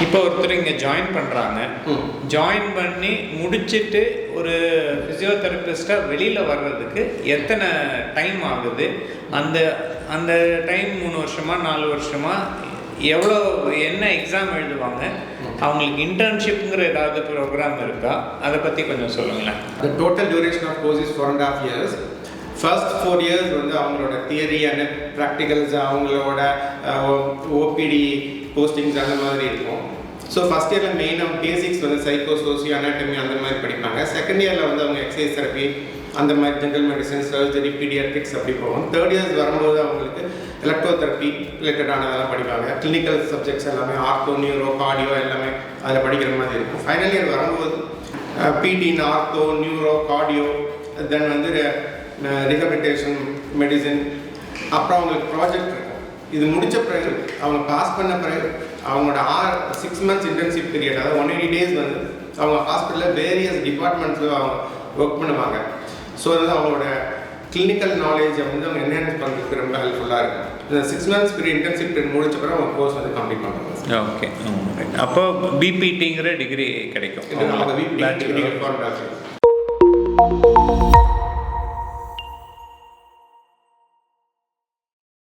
இப்போ ஒருத்தர் இங்கே ஜாயின் பண்ணுறாங்க, ஜாயின் பண்ணி முடிச்சுட்டு ஒரு ஃபிசியோதெரபிஸ்ட்டாக வெளியில் வர்றதுக்கு எத்தனை டைம் ஆகுது? அந்த அந்த டைம் 3 வருஷமா 4 வருஷமா எவ்வளோ என்ன எக்ஸாம் எழுதுவாங்க? அவங்களுக்கு இன்டர்ன்ஷிப்ங்கிற ஏதாவது ப்ரோக்ராம் இருக்கா? அதை பற்றி கொஞ்சம் சொல்லுங்களேன். The total duration of course is 4.5 years. First 4 years வந்து அவங்களோட தியரி அண்ட் ப்ராக்டிகல்ஸ், அவங்களோட ஓபிடி போஸ்டிங்ஸ் அந்த மாதிரி இருக்கும். ஸோ ஃபஸ்ட் இயரில் மெயினாக பேசிக்ஸ் வந்து சைக்கோ சோசியோ அனாட்டமி அந்த மாதிரி படிப்பாங்க. செகண்ட் இயரில் வந்து அவங்க எக்ஸசைஸ் தெரப்பி அந்த மாதிரி ஜென்ரல் மெடிசன், சர்ஜரி, பீடியாட்ரிக்ஸ் அப்படி போகும். தேர்ட் இயர்ஸ் வரும்போது அவங்களுக்கு எலக்ட்ரோதெரப்பி ரிலேட்டடானதெல்லாம் படிப்பாங்க. கிளினிக்கல் சப்ஜெக்ட்ஸ் எல்லாமே ஆர்த்தோ, நியூரோ, கார்டியோ எல்லாமே அதில் படிக்கிற மாதிரி இருக்கும். ஃபைனல் இயர் வரும்போது பிடின், ஆர்த்தோ, நியூரோ, கார்டியோ, தென் வந்து ரிஹபிலிட்டேஷன் மெடிசன், அப்புறம் அவங்களுக்கு ப்ராஜெக்ட் இருக்கும். இது முடித்த பிறகு அவங்க பாஸ் பண்ண பிறகு அவங்களோட 6 months இன்டர்ன்ஷிப் பீரியட், அதாவது 180 days வந்து அவங்க ஹாஸ்பிட்டலில் வேரியஸ் டிபார்ட்மெண்ட்ஸில் அவங்க ஒர்க் பண்ணுவாங்க. ஸோ வந்து அவங்களோட கிளினிக்கல் நாலேஜை வந்து அவங்க என்ஹான்ஸ் பண்ணுறதுக்கு ரொம்ப ஹெல்ப்ஃபுல்லாக இருக்கும். இந்த 6 months பீரியட் இன்டர்ன்ஷிப் பீரியட் முடிச்ச பிறகு அவங்க கோர்ஸ் வந்து கம்ப்ளீட் பண்ணுவாங்க. ஓகே, அப்போ பிபிடிங்கிற டிகிரி கிடைக்கும். டிகிரி